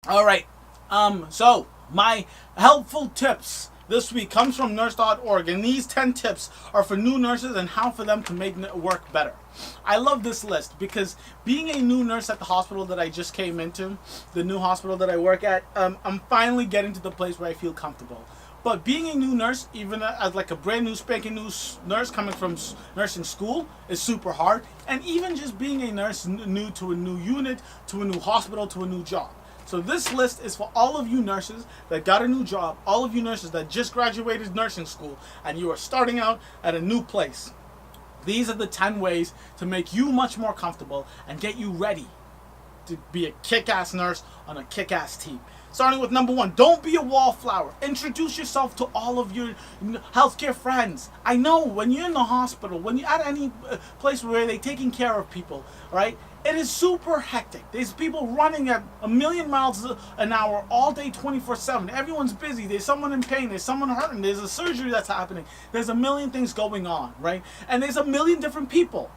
All right. So my helpful tips this week comes from nurse.org, and these 10 tips are for new nurses and how for them to make work better. I love this list because being a new nurse at the hospital that I just came into, the new hospital that I work at, I'm finally getting to the place where I feel comfortable. But being a new nurse, even as like a brand new spanking new nurse coming from nursing school, is super hard. And even just being a nurse new to a new unit, to a new hospital, to a new job. So this list is for all of you nurses that got a new job, all of you nurses that just graduated nursing school, and you are starting out at a new place. These are the 10 ways to make you much more comfortable and get you ready to be a kick-ass nurse on a kick-ass team. Starting with number 1, don't be a wallflower. Introduce yourself to all of your healthcare friends. I know when you're in the hospital, when you're at any place where they're taking care of people, right? It is super hectic. There's people running at a million miles an hour all day 24/7. Everyone's busy. There's someone in pain. There's someone hurting. There's a surgery that's happening. There's a million things going on, right? And there's a million different people.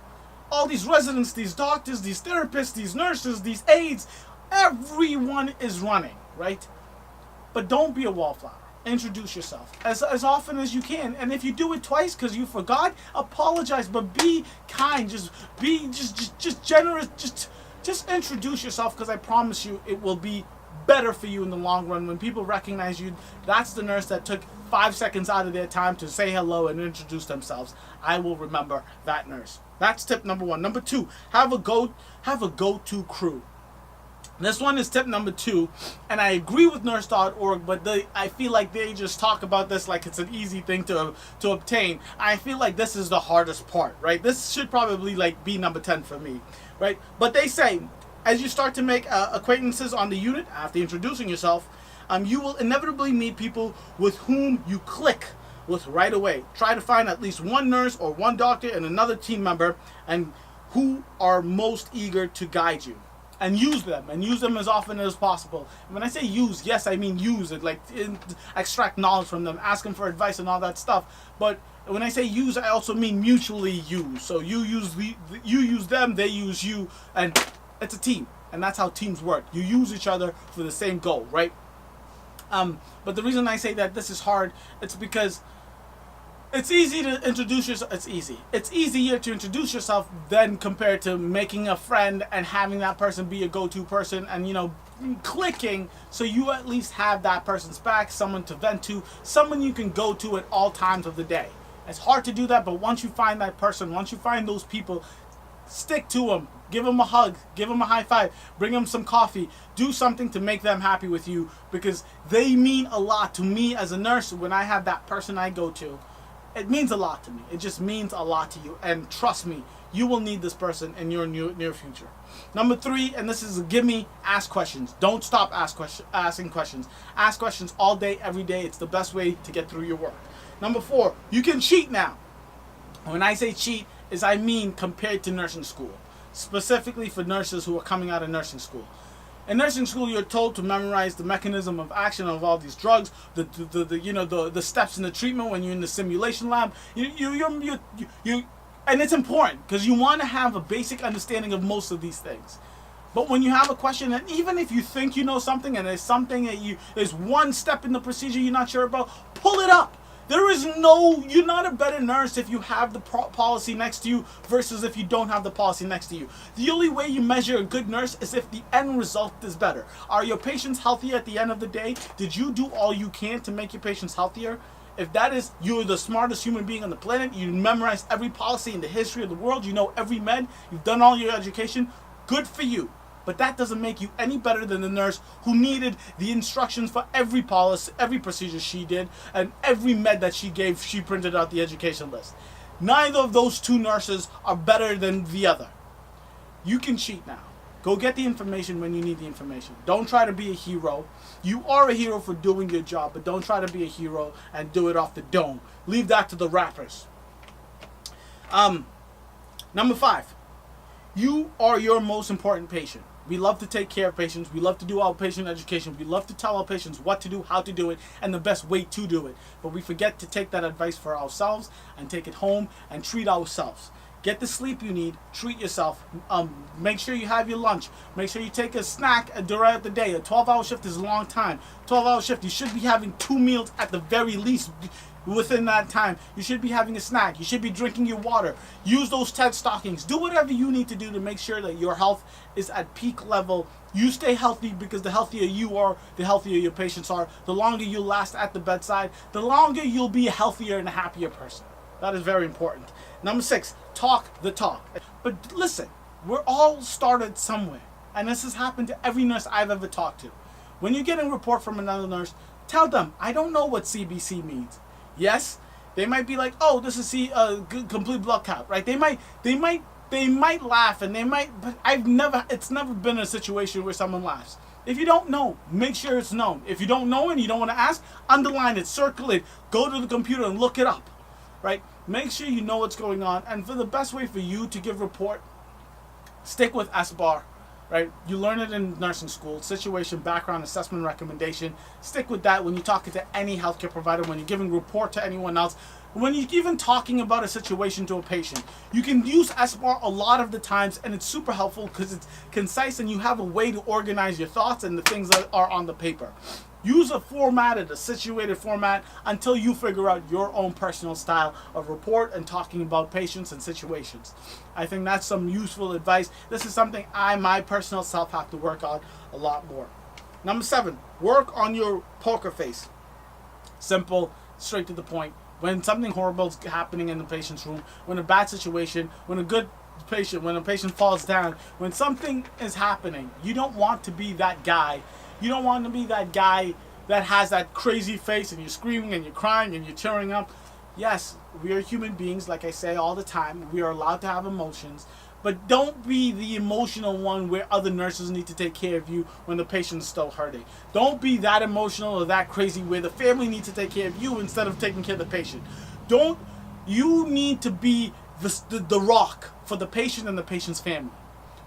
All these residents, these doctors, these therapists, these nurses, these aides, everyone is running, right? But don't be a wallflower. Introduce yourself as often as you can, and if you do it twice because you forgot, apologize, but be kind. Just be just generous. Just introduce yourself, because I promise you it will be better for you in the long run. When people recognize you, that's the nurse that took 5 seconds out of their time to say hello and introduce themselves. I will remember that nurse. That's tip number 1. Number 2, have a go-to crew. This one is tip number 2, and I agree with nurse.org, but I feel like they just talk about this like it's an easy thing to obtain. I feel like this is the hardest part, right? This should probably like be number 10 for me, right? But they say, as you start to make acquaintances on the unit after introducing yourself, you will inevitably meet people with whom you click with right away. Try to find at least one nurse or one doctor and another team member, and who are most eager to guide you. And use them as often as possible. And when I say use, yes, I mean use it, like extract knowledge from them, ask them for advice and all that stuff. But when I say use, I also mean mutually use. So you use them, they use you, and it's a team. And that's how teams work. You use each other for the same goal, right? But the reason I say that this is hard, it's because it's easy to introduce yourself. It's easier to introduce yourself than compared to making a friend and having that person be a go-to person and, clicking, so you at least have that person's back, someone to vent to, someone you can go to at all times of the day. It's hard to do that, but once you find that person, once you find those people, stick to them. Give them a hug. Give them a high five. Bring them some coffee. Do something to make them happy with you, because they mean a lot to me as a nurse. When I have that person I go to, it means a lot to me. It just means a lot to you. And trust me, you will need this person in your near future. Number 3, and this is a gimme, ask questions. Don't stop asking questions. Ask questions all day, every day. It's the best way to get through your work. Number 4, you can cheat now. When I say cheat, I mean compared to nursing school. Specifically for nurses who are coming out of nursing school. In nursing school, you're told to memorize the mechanism of action of all these drugs, the steps in the treatment when you're in the simulation lab. And it's important because you want to have a basic understanding of most of these things. But when you have a question, and even if you think you know something, and there's one step in the procedure you're not sure about, pull it up. You're not a better nurse if you have the policy next to you versus if you don't have the policy next to you. The only way you measure a good nurse is if the end result is better. Are your patients healthier at the end of the day? Did you do all you can to make your patients healthier? If that is, you're the smartest human being on the planet, you memorized every policy in the history of the world, you know every med, you've done all your education, good for you. But that doesn't make you any better than the nurse who needed the instructions for every policy, every procedure she did, and every med that she gave, she printed out the education list. Neither of those two nurses are better than the other. You can cheat now. Go get the information when you need the information. Don't try to be a hero. You are a hero for doing your job, but don't try to be a hero and do it off the dome. Leave that to the rappers. Number 5. You are your most important patient. We love to take care of patients. We love to do our patient education. We love to tell our patients what to do, how to do it, and the best way to do it. But we forget to take that advice for ourselves and take it home and treat ourselves. Get the sleep you need. Treat yourself. Make sure you have your lunch. Make sure you take a snack throughout the day. A 12-hour shift is a long time. 12-hour shift, you should be having 2 meals at the very least within that time. You should be having a snack. You should be drinking your water. Use those TED stockings. Do whatever you need to do to make sure that your health is at peak level. You stay healthy, because the healthier you are, the healthier your patients are. The longer you last at the bedside, the longer you'll be a healthier and a happier person. That is very important. Number 6, talk the talk. But listen, we're all started somewhere. And this has happened to every nurse I've ever talked to. When you get a report from another nurse, tell them, I don't know what CBC means. Yes, they might be like, oh, this is complete blood count, right? They might laugh, and but it's never been a situation where someone laughs. If you don't know, make sure it's known. If you don't know and you don't want to ask, underline it, circle it, go to the computer and look it up, right? Make sure you know what's going on. And for the best way for you to give report, stick with SBAR, right? You learn it in nursing school, situation, background, assessment, recommendation. Stick with that when you're talking to any healthcare provider, when you're giving report to anyone else, when you're even talking about a situation to a patient. You can use SBAR a lot of the times, and it's super helpful because it's concise and you have a way to organize your thoughts and the things that are on the paper. Use a situated format until you figure out your own personal style of report and talking about patients and situations. I think that's some useful advice. This is something my personal self, have to work on a lot more. Number 7, work on your poker face. Simple, straight to the point. When something horrible is happening in the patient's room, when a bad situation, when a patient falls down, when something is happening, you don't want to be that guy. You don't want to be that guy that has that crazy face and you're screaming and you're crying and you're tearing up. Yes, we are human beings, like I say all the time. We are allowed to have emotions. But don't be the emotional one where other nurses need to take care of you when the patient's still hurting. Don't be that emotional or that crazy where the family needs to take care of you instead of taking care of the patient. You need to be the rock for the patient and the patient's family.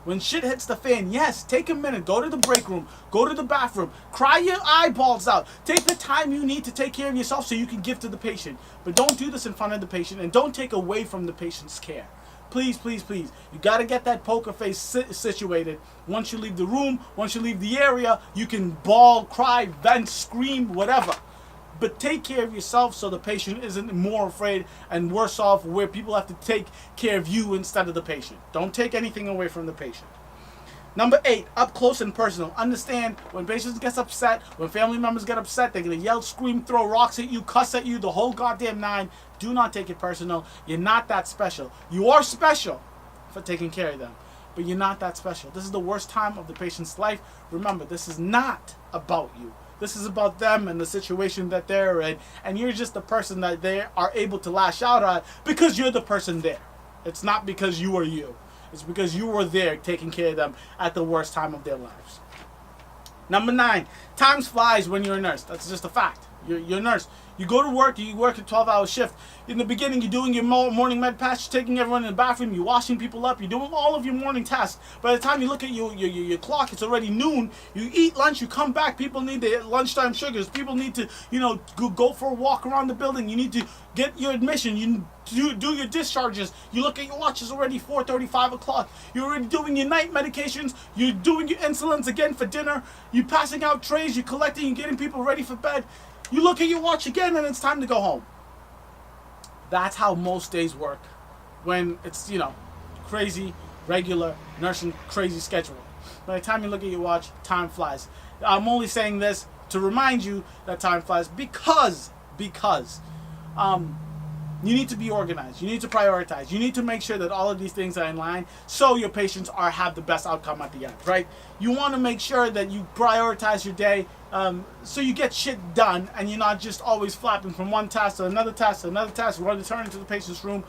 When shit hits the fan, yes, take a minute, go to the break room, go to the bathroom, cry your eyeballs out. Take the time you need to take care of yourself so you can give to the patient. But don't do this in front of the patient, and don't take away from the patient's care. Please, please, please. You got to get that poker face situated. Once you leave the room, once you leave the area, you can bawl, cry, vent, scream, whatever. But take care of yourself so the patient isn't more afraid and worse off where people have to take care of you instead of the patient. Don't take anything away from the patient. Number 8, up close and personal. Understand when patients get upset, when family members get upset, they're going to yell, scream, throw rocks at you, cuss at you, the whole goddamn 9. Do not take it personal. You're not that special. You are special for taking care of them, but you're not that special. This is the worst time of the patient's life. Remember, this is not about you. This is about them and the situation that they're in, and you're just the person that they are able to lash out at because you're the person there. It's not because you are you. It's because you were there taking care of them at the worst time of their lives. Number 9, time flies when you're a nurse. That's just a fact. You're a nurse. You go to work, you work a 12-hour shift. In the beginning, you're doing your morning med pass, you're taking everyone in the bathroom, you're washing people up, you're doing all of your morning tasks. By the time you look at your clock, it's already noon. You eat lunch, you come back, people need their lunchtime sugars. People need to, go for a walk around the building. You need to get your admission. You do your discharges. You look at your watch, it's already 4:30, 5 o'clock. You're already doing your night medications. You're doing your insulins again for dinner. You're passing out trays, you're collecting, you're getting people ready for bed. You look at your watch again and it's time to go home. That's how most days work when it's, crazy, regular, nursing, crazy schedule. By the time you look at your watch, time flies. I'm only saying this to remind you that time flies because you need to be organized. You need to prioritize. You need to make sure that all of these things are in line so your patients have the best outcome at the end, right? You want to make sure that you prioritize your day so you get shit done and you're not just always flapping from one task to another task to another task, returning to the patient's room.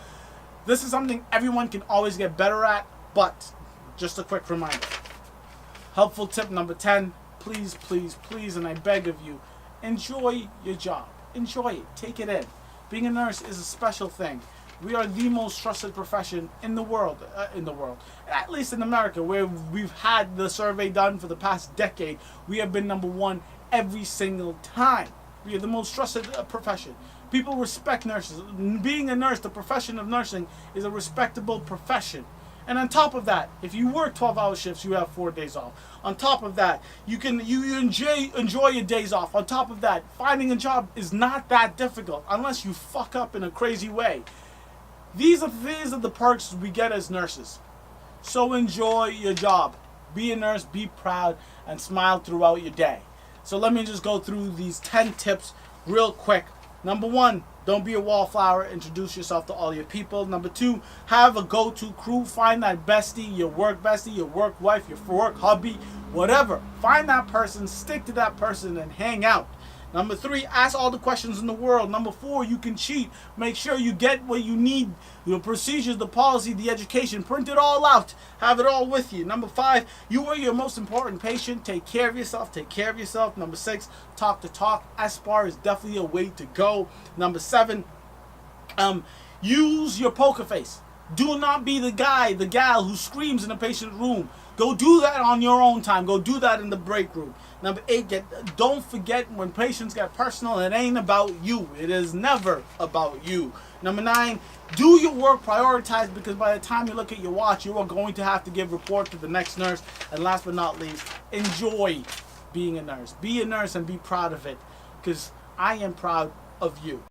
This is something everyone can always get better at, but just a quick reminder. Helpful tip number 10, please, please, please, and I beg of you, enjoy your job. Enjoy it. Take it in. Being a nurse is a special thing. We are the most trusted profession in the world, at least in America, where we've had the survey done for the past decade. We have been number 1 every single time. We are the most trusted profession. People respect nurses. Being a nurse, the profession of nursing, is a respectable profession. And on top of that, if you work 12-hour shifts, you have 4 days off. On top of that, you enjoy your days off. On top of that, finding a job is not that difficult unless you fuck up in a crazy way. These are the perks we get as nurses. So enjoy your job. Be a nurse, be proud, and smile throughout your day. So let me just go through these 10 tips real quick. Number 1, don't be a wallflower. Introduce yourself to all your people. Number 2, have a go-to crew. Find that bestie, your work wife, your work hubby, whatever. Find that person, stick to that person, and hang out. Number 3, ask all the questions in the world. Number 4, you can cheat. Make sure you get what you need. The procedures, the policy, the education. Print it all out. Have it all with you. Number 5, you are your most important patient. Take care of yourself. Take care of yourself. Number 6, talk the talk. SBAR is definitely a way to go. Number 7, use your poker face. Do not be the guy, the gal who screams in a patient room. Go do that on your own time. Go do that in the break room. Number 8, don't forget when patients get personal, it ain't about you. It is never about you. Number 9, do your work, prioritize, because by the time you look at your watch, you are going to have to give report to the next nurse. And last but not least, enjoy being a nurse. Be a nurse and be proud of it, because I am proud of you.